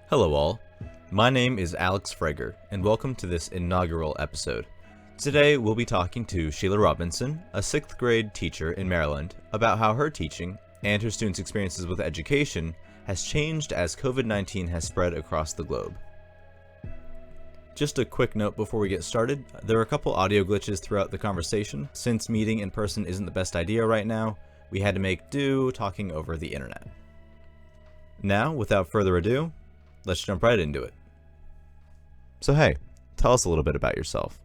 Hello all, my name is Alex Frager, and welcome to this inaugural episode. Today we'll be talking to Sheila Robinson, a 6th grade teacher in Maryland, about how her teaching and her students' experiences with education has changed as COVID-19 has spread across the globe. Just a quick note before we get started, there are a couple audio glitches throughout the conversation. Since meeting in person isn't the best idea right now, we had to make do talking over the internet. Now, without further ado, let's jump right into it. So hey, tell us a little bit about yourself.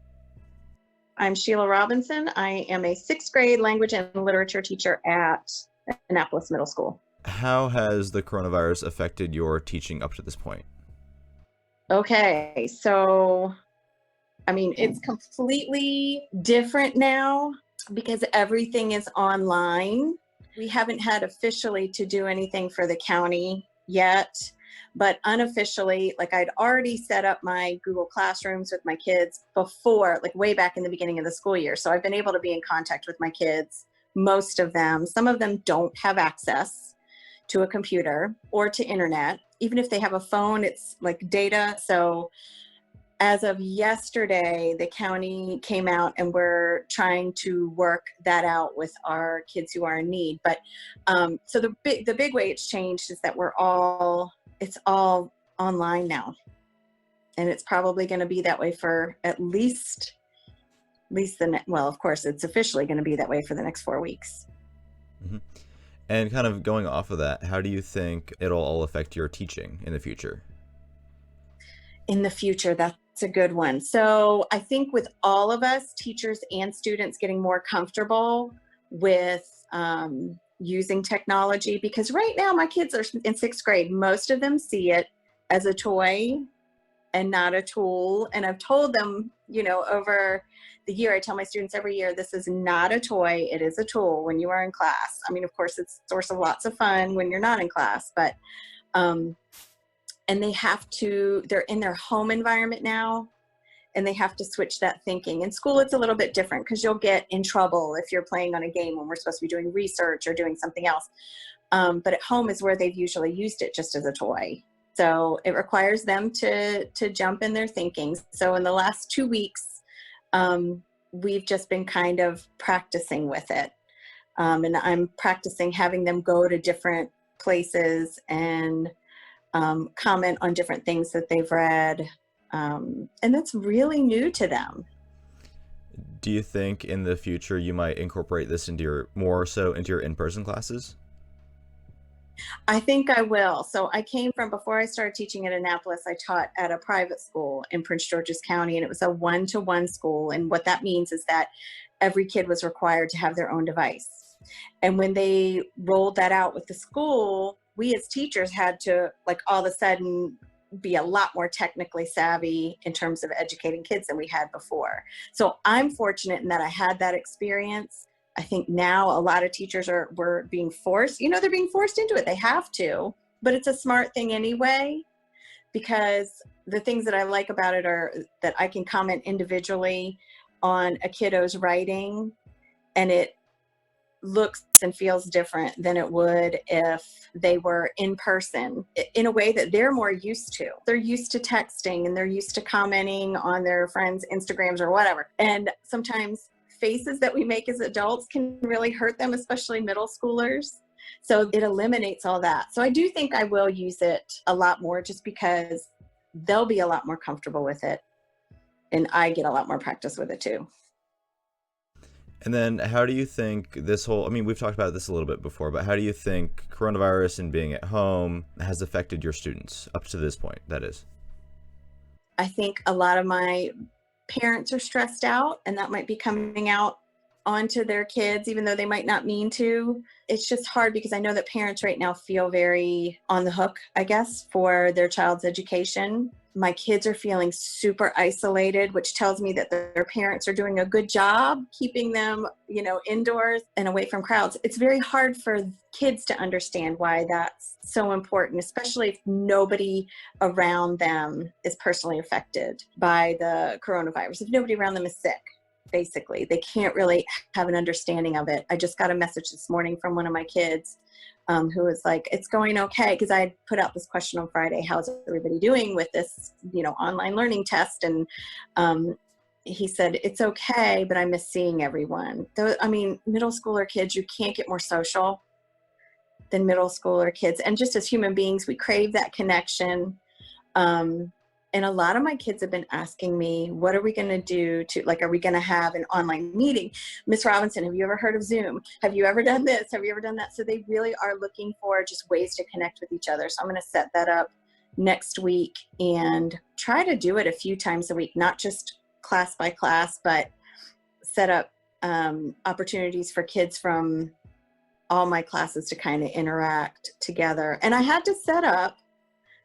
I'm Sheila Robinson. I am a 6th grade language and literature teacher at Annapolis Middle School. How has the coronavirus affected your teaching up to this point? Okay, so it's completely different now because everything is online. We haven't had officially to do anything for the county yet, but unofficially, I'd already set up my Google Classrooms with my kids before, way back in the beginning of the school year. So I've been able to be in contact with my kids, most of them. Some of them don't have access to a computer or to internet. Even if they have a phone, it's data. So as of yesterday, the county came out and we're trying to work that out with our kids who are in need. But so the big way it's changed is that it's all online now. And it's probably going to be that way for at least of course, it's officially going to be that way for the next 4 weeks. Mm-hmm. And kind of going off of that, how do you think it'll all affect your teaching in the future? In the future, that's a good one. So I think with all of us, teachers and students, getting more comfortable with using technology, because right now my kids are in 6th grade. Most of them see it as a toy and not a tool. And I've told them, over the year, I tell my students every year, this is not a toy, it is a tool when you are in class. Of course, it's a source of lots of fun when you're not in class, but, and they're in their home environment now, and they have to switch that thinking. In school, it's a little bit different because you'll get in trouble if you're playing on a game when we're supposed to be doing research or doing something else. But at home is where they've usually used it just as a toy. So it requires them to jump in their thinking. So in the last 2 weeks, we've just been kind of practicing with it. And I'm practicing having them go to different places and comment on different things that they've read. And that's really new to them. Do you think in the future you might incorporate this into your in-person classes? I think I will. So before I started teaching at Annapolis, I taught at a private school in Prince George's County, and it was a 1-to-1 school. And what that means is that every kid was required to have their own device. And when they rolled that out with the school, we as teachers had to all of a sudden be a lot more technically savvy in terms of educating kids than we had before. So I'm fortunate in that I had that experience. I think now a lot of teachers were being forced, they're being forced into it. They have to, but it's a smart thing anyway, because the things that I like about it are that I can comment individually on a kiddo's writing, and it looks and feels different than it would if they were in person, in a way that they're more used to. They're used to texting and they're used to commenting on their friends' Instagrams or whatever. And sometimes faces that we make as adults can really hurt them, especially middle schoolers. So it eliminates all that. So I do think I will use it a lot more, just because they'll be a lot more comfortable with it. And I get a lot more practice with it too. And then how do you think this we've talked about this a little bit before, but how do you think coronavirus and being at home has affected your students up to this point, that is? I think a lot of my parents are stressed out, and that might be coming out onto their kids, even though they might not mean to. It's just hard because I know that parents right now feel very on the hook, I guess, for their child's education. My kids are feeling super isolated, which tells me that their parents are doing a good job keeping them, indoors and away from crowds. It's very hard for kids to understand why that's so important, especially if nobody around them is personally affected by the coronavirus, if nobody around them is sick. basically. They can't really have an understanding of it. I just got a message this morning from one of my kids who was like, it's going okay. Because I had put out this question on Friday, how's everybody doing with this, online learning test? And he said, it's okay, but I miss seeing everyone. Middle schooler kids, you can't get more social than middle schooler kids. And just as human beings, we crave that connection. And a lot of my kids have been asking me, what are we going to do are we going to have an online meeting? Miss Robinson, have you ever heard of Zoom? Have you ever done this? Have you ever done that? So they really are looking for just ways to connect with each other. So I'm going to set that up next week and try to do it a few times a week, not just class by class, but set up opportunities for kids from all my classes to kind of interact together. And I had to set up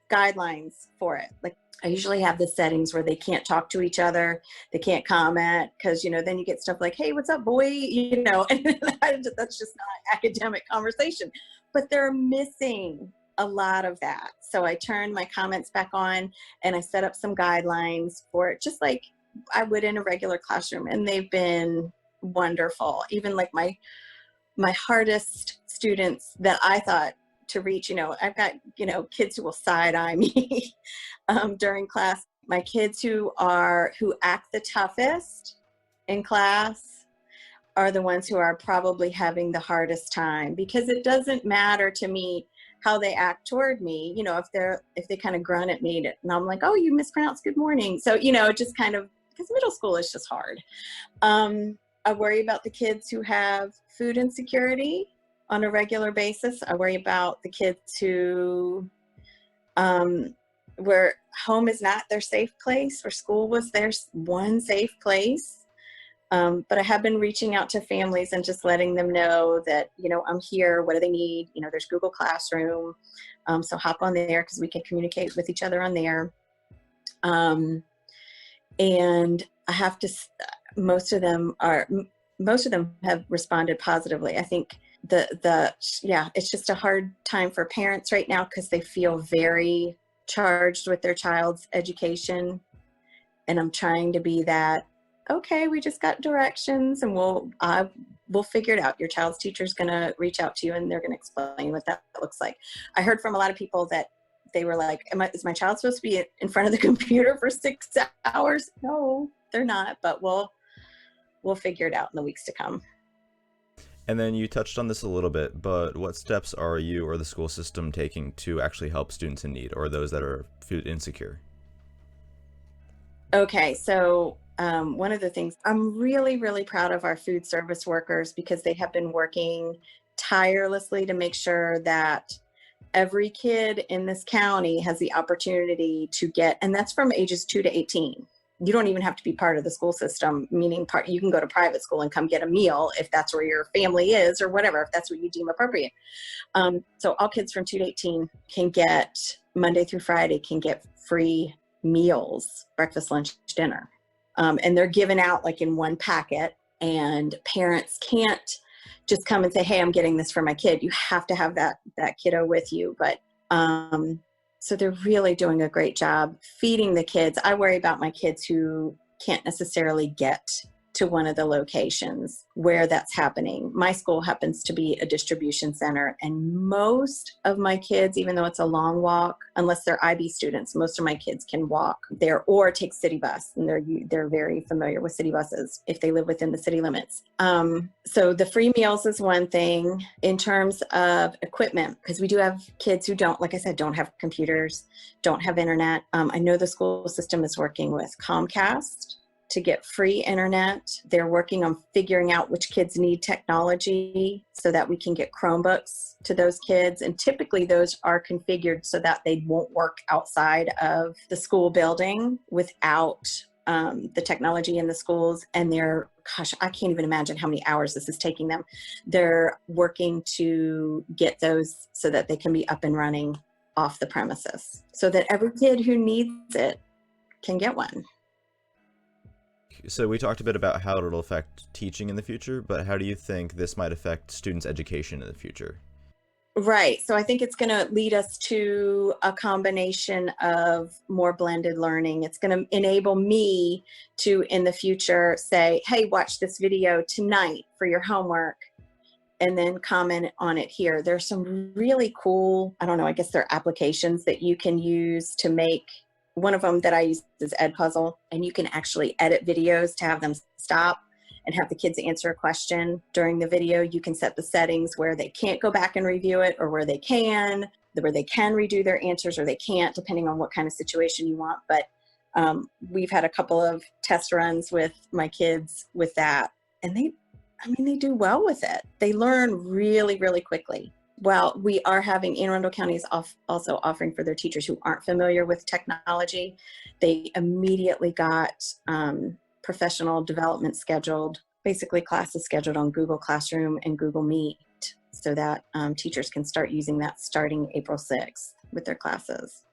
guidelines for it. Like, I usually have the settings where they can't talk to each other, they can't comment, because then you get stuff like, hey, what's up, boy? And that's just not academic conversation. But they're missing a lot of that. So I turned my comments back on and I set up some guidelines for it, just like I would in a regular classroom. And they've been wonderful. Even like my hardest students that I thought to reach, I've got, kids who will side-eye me during class. My kids who act the toughest in class are the ones who are probably having the hardest time, because it doesn't matter to me how they act toward me. If they kind of grunt at me and I'm like, oh, you mispronounced good morning. So, just kind of, because middle school is just hard. I worry about the kids who have food insecurity on a regular basis. I worry about the kids who, where home is not their safe place, where school was their one safe place. But I have been reaching out to families and just letting them know that, I'm here. What do they need? There's Google Classroom. So hop on there because we can communicate with each other on there. And I have to, most of them have responded positively. I think it's just a hard time for parents right now because they feel very charged with their child's education. And I'm trying to be that, okay, we just got directions and we'll figure it out. Your child's teacher's going to reach out to you and they're going to explain what that looks like. I heard from a lot of people that they were like, is my child supposed to be in front of the computer for 6 hours? No, they're not, but we'll figure it out in the weeks to come. And then you touched on this a little bit, but what steps are you or the school system taking to actually help students in need or those that are food insecure? Okay, so one of the things, I'm really, really proud of our food service workers because they have been working tirelessly to make sure that every kid in this county has the opportunity to get, and that's from ages 2 to 18. You don't even have to be part of the school system, meaning you can go to private school and come get a meal if that's where your family is or whatever, if that's what you deem appropriate. So all kids from 2 to 18 can get, Monday through Friday, can get free meals, breakfast, lunch, dinner. And they're given out like in one packet, and parents can't just come and say, hey, I'm getting this for my kid. You have to have that kiddo with you. But so they're really doing a great job feeding the kids. I worry about my kids who can't necessarily get to one of the locations where that's happening. My school happens to be a distribution center, and most of my kids, even though it's a long walk, unless they're IB students, most of my kids can walk there or take city bus, and they're very familiar with city buses if they live within the city limits. So the free meals is one thing. In terms of equipment, because we do have kids who don't, like I said, don't have computers, don't have internet. I know the school system is working with Comcast to get free internet. They're working on figuring out which kids need technology so that we can get Chromebooks to those kids. And typically those are configured so that they won't work outside of the school building without the technology in the schools. And I can't even imagine how many hours this is taking them. They're working to get those so that they can be up and running off the premises so that every kid who needs it can get one. So we talked a bit about how it'll affect teaching in the future, but how do you think this might affect students' education in the future? Right. So I think it's going to lead us to a combination of more blended learning. It's going to enable me to, in the future, say, hey, watch this video tonight for your homework, and then comment on it here. There's some really cool, I don't know, I guess they're applications that you can use to make. One of them that I use is Edpuzzle, and you can actually edit videos to have them stop and have the kids answer a question during the video. You can set the settings where they can't go back and review it, or where they can redo their answers, or they can't, depending on what kind of situation you want. But we've had a couple of test runs with my kids with that, and they do well with it. They learn really, really quickly. Well, we are having, Anne Arundel County is also offering for their teachers who aren't familiar with technology. They immediately got professional development scheduled, basically classes scheduled on Google Classroom and Google Meet, so that teachers can start using that starting April 6th with their classes.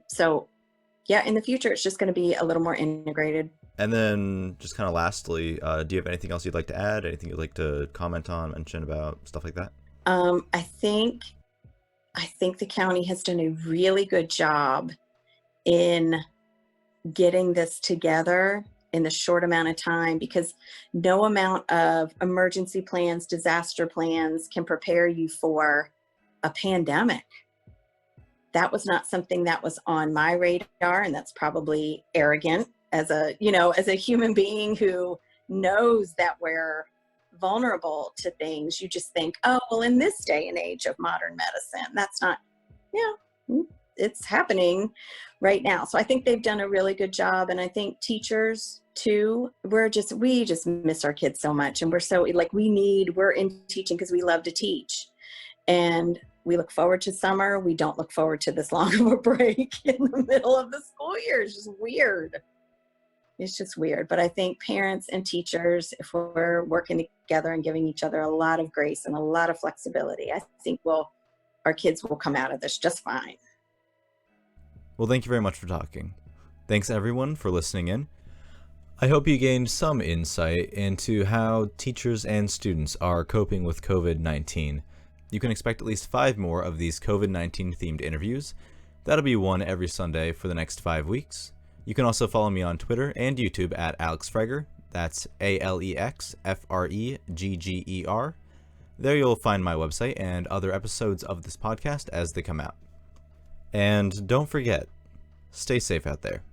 So yeah, in the future, it's just going to be a little more integrated. And then just kind of lastly, do you have anything else you'd like to add? Anything you'd like to comment on, mention about, stuff like that? I think the county has done a really good job in getting this together in the short amount of time, because no amount of emergency plans, disaster plans can prepare you for a pandemic. That was not something that was on my radar, and that's probably arrogant as a human being who knows that we're vulnerable to things. You just think, oh, well, in this day and age of modern medicine, that's not, it's happening right now. So I think they've done a really good job. And I think teachers too, we just miss our kids so much. And we're in teaching because we love to teach. And we look forward to summer. We don't look forward to this long of a break in the middle of the school year. It's just weird. It's just weird. But I think parents and teachers, if we're working together and giving each other a lot of grace and a lot of flexibility, I think our kids will come out of this just fine. Well, thank you very much for talking. Thanks everyone for listening in. I hope you gained some insight into how teachers and students are coping with COVID-19. You can expect at least 5 more of these COVID-19 themed interviews. That'll be one every Sunday for the next 5 weeks. You can also follow me on Twitter and YouTube at Alex Freger. That's AlexFregger. There you'll find my website and other episodes of this podcast as they come out. And don't forget, stay safe out there.